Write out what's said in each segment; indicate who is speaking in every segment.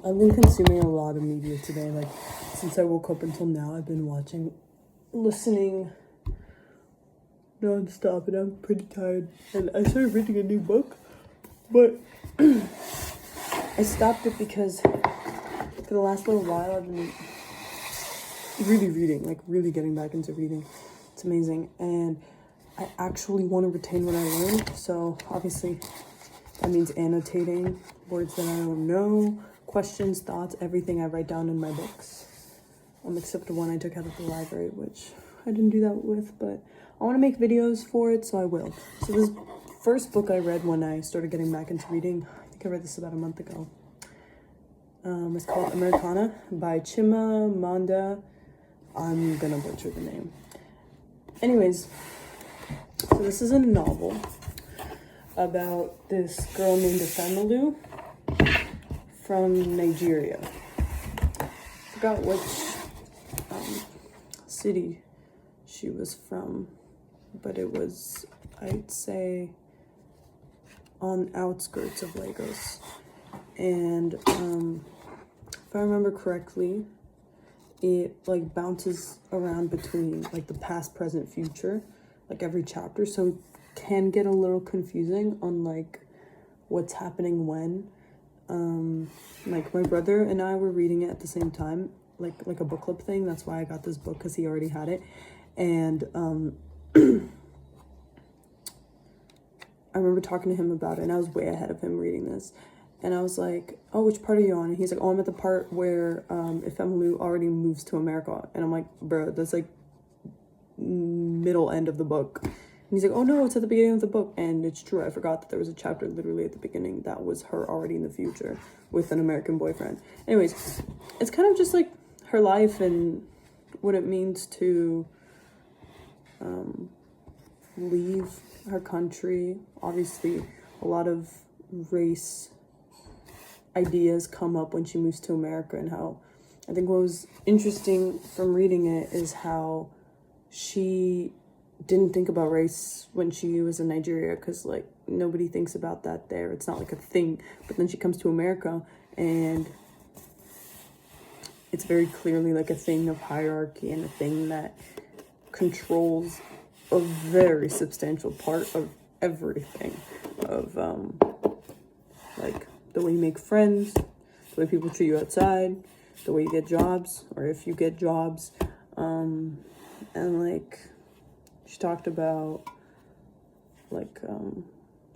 Speaker 1: I've been consuming a lot of media today. Like, since I woke up until now, I've been listening non-stop, and I'm pretty tired. And I started reading a new book, but I stopped it because for the last little while, I've been really reading, like really getting back into reading. It's amazing. And I actually want to retain what I learned. So obviously that means annotating words that I don't know, questions, thoughts, everything I write down in my books. Except the one I took out of the library, which I didn't do that with, but I want to make videos for it, so I will. So this first book I read when I started getting back into reading, I think I read this about a month ago. It's called AMERICANAH by Chimamanda. I'm gonna butcher the name. Anyways, so this is a novel about this girl named Efemelu from Nigeria. I forgot which city she was from, but it was, I'd say, on outskirts of Lagos. And if I remember correctly, it like bounces around between like the past, present, future, like every chapter, so it can get a little confusing on like what's happening when. Like my brother and I were reading it at the same time, like a book club thing. That's why I got this book, because he already had it. And I remember talking to him about it, and I was way ahead of him reading this. And I was like, oh, which part are you on? And he's like, oh, I'm at the part where Efemelu already moves to America. And I'm like, bro, that's like middle end of the book. And he's like, oh no, it's at the beginning of the book. And it's true, I forgot that there was a chapter literally at the beginning that was her already in the future with an American boyfriend. Anyways, it's kind of just like her life and what it means to leave her country. Obviously, a lot of race ideas come up when she moves to America, and how I think what was interesting from reading it is how she didn't think about race when she was in Nigeria, because like nobody thinks about that there. It's not like a thing. But then she comes to America and it's very clearly like a thing of hierarchy and a thing that controls a very substantial part of everything, of like the way you make friends, the way people treat you outside, the way you get jobs, or if you get jobs. And like she talked about like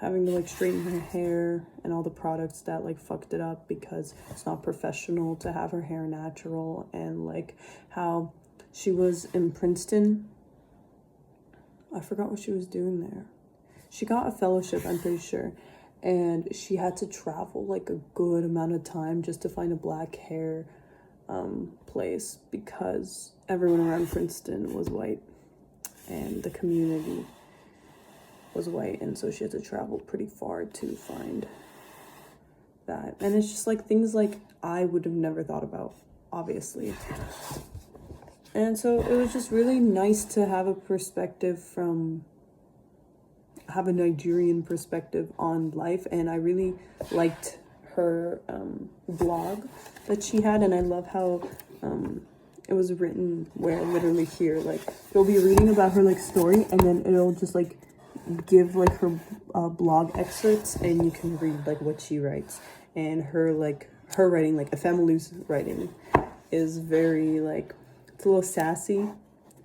Speaker 1: having to like straighten her hair and all the products that like fucked it up because it's not professional to have her hair natural, and like how she was in Princeton. I forgot what she was doing there. She got a fellowship, I'm pretty sure, and she had to travel like a good amount of time just to find a black hair place, because everyone around Princeton was white and the community was white, and so she had to travel pretty far to find that. And it's just like things like I would have never thought about, obviously. And so it was just really nice to have a Nigerian perspective on life. And I really liked her blog that she had, and I love how it was written where literally here, like you'll be reading about her like story, and then it'll just like give like her blog excerpts, and you can read like what she writes. And her writing, like Efemelu's writing, is very like, it's a little sassy and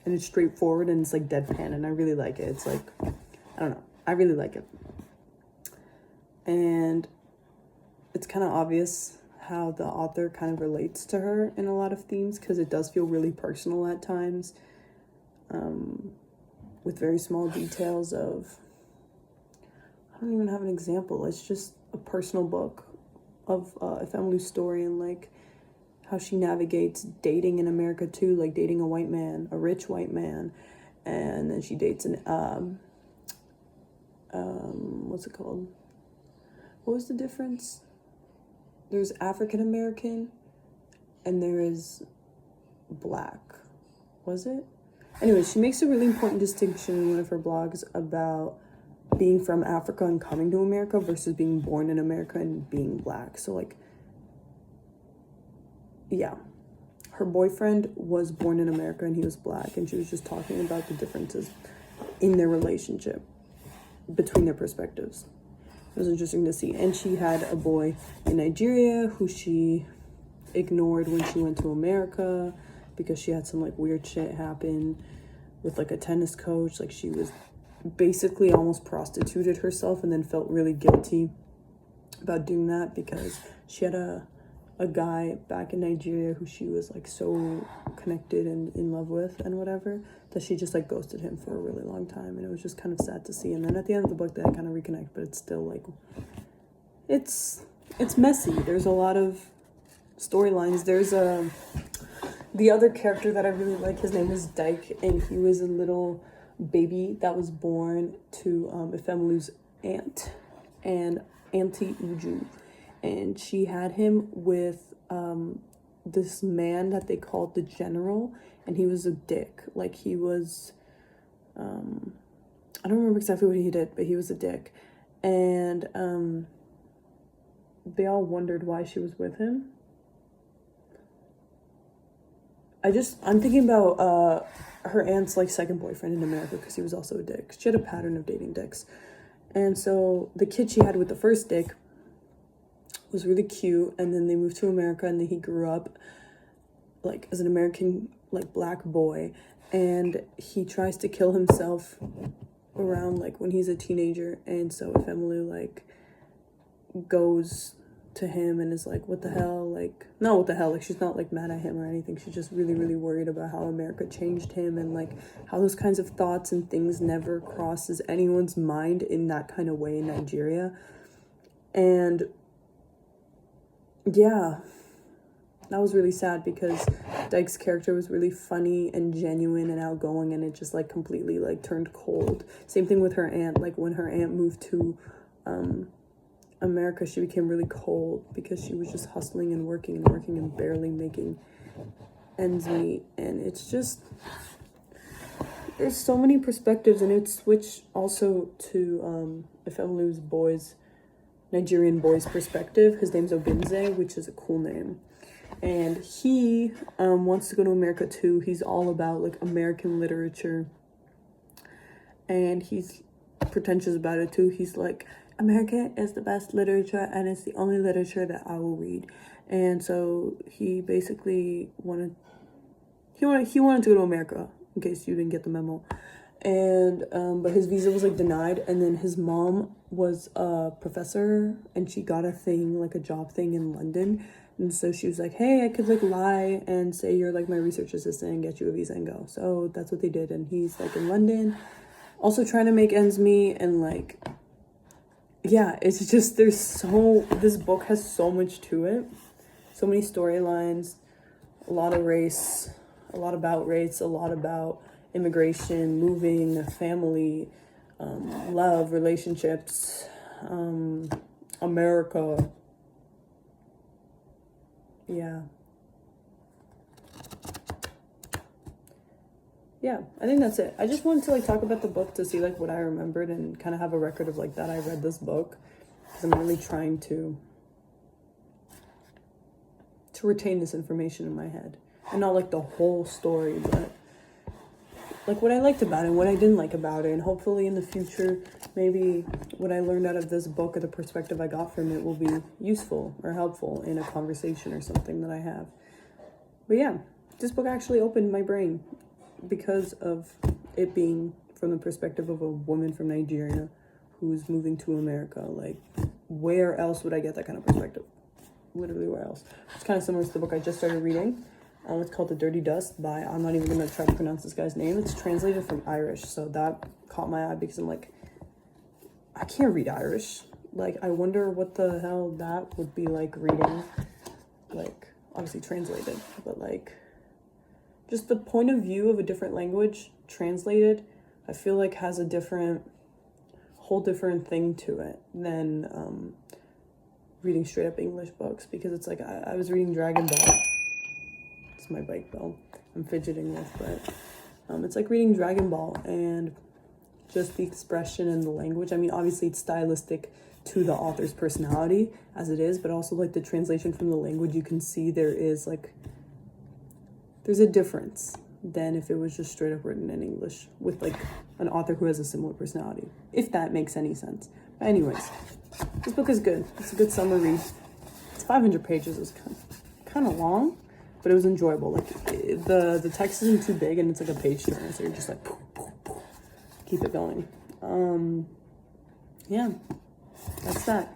Speaker 1: it's straightforward and it's like deadpan, and I really like it. It's like, I don't know, I really like it. And it's kind of obvious how the author kind of relates to her in a lot of themes, because it does feel really personal at times, with very small details of, I don't even have an example. It's just a personal book of Efemelu's story, and like how she navigates dating in America too, like dating a white man, a rich white man, and then she dates an what's it called? What was the difference? There's African American and there is black. Was it? Anyway, she makes a really important distinction in one of her blogs about being from Africa and coming to America versus being born in America and being black. So like yeah, her boyfriend was born in America and he was black, and she was just talking about the differences in their relationship between their perspectives. It was interesting to see. And she had a boy in Nigeria who she ignored when she went to America because she had some like weird shit happen with like a tennis coach. Like she was basically almost prostituted herself and then felt really guilty about doing that because she had a guy back in Nigeria who she was like so connected and in love with and whatever, that she just like ghosted him for a really long time. And it was just kind of sad to see. And then at the end of the book they kind of reconnect, but it's still like, it's messy. There's a lot of storylines. There's the other character that I really like, his name is Dyke, and he was a little baby that was born to Efemelu's aunt and Auntie Uju. And she had him with this man that they called the General, and he was a dick. Like he was, I don't remember exactly what he did, but he was a dick. And they all wondered why she was with him. I'm thinking about her aunt's like second boyfriend in America, because he was also a dick. She had a pattern of dating dicks. And so the kid she had with the first dick was really cute, and then they moved to America, and then he grew up like as an American like black boy, and he tries to kill himself around like when he's a teenager. And so Efemelu like goes to him and is like, what the hell, like not what the hell, like she's not like mad at him or anything, she's just really, really worried about how America changed him, and like how those kinds of thoughts and things never crosses anyone's mind in that kind of way in Nigeria. And yeah, that was really sad because Dyke's character was really funny and genuine and outgoing, and it just like completely like turned cold. Same thing with her aunt. Like when her aunt moved to America, she became really cold because she was just hustling and working and barely making ends meet. And it's just, there's so many perspectives, and it switched also to Efemelu's Nigerian boy's perspective. His name's Obinze, which is a cool name. And he wants to go to America too. He's all about like American literature, and he's pretentious about it too. He's like, America is the best literature, and it's the only literature that I will read. And so he basically wanted to go to America, in case you didn't get the memo. And but his visa was like denied, and then his mom was a professor, and she got a thing, like a job thing in London. And so she was like, hey, I could like lie and say you're like my research assistant and get you a visa and go. So that's what they did. And he's like in London also trying to make ends meet. And like, yeah, it's just, this book has so much to it, so many storylines, a lot of race, a lot about race, a lot about immigration, moving, family, love, relationships, America. Yeah, I think that's it. I just wanted to like talk about the book to see like what I remembered and kind of have a record of like that I read this book, because I'm really trying to retain this information in my head, and not like the whole story, but like what I liked about it and what I didn't like about it. And hopefully in the future, maybe what I learned out of this book or the perspective I got from it will be useful or helpful in a conversation or something that I have. But yeah, this book actually opened my brain because of it being from the perspective of a woman from Nigeria who's moving to America. Like, where else would I get that kind of perspective? Literally, where else? It's kind of similar to the book I just started reading. It's called The Dirty Dust by, I'm not even going to try to pronounce this guy's name. It's translated from Irish, so that caught my eye because I'm like, I can't read Irish. Like, I wonder what the hell that would be like reading, like, obviously translated, but like, just the point of view of a different language translated, I feel like has a whole different thing to it than reading straight up English books. Because it's like, I was reading Dragon Ball. It's my bike bell I'm fidgeting with, but it's like reading Dragon Ball, and just the expression and the language. I mean, obviously it's stylistic to the author's personality as it is, but also like the translation from the language, you can see there's a difference than if it was just straight up written in English with like an author who has a similar personality, if that makes any sense. But anyways, this book is good. It's a good summer read. It's 500 pages. It's kind of long, but it was enjoyable. Like the text isn't too big, and it's like a page turner, so you're just like poof, poof, poof. Keep it going. Yeah, that's that.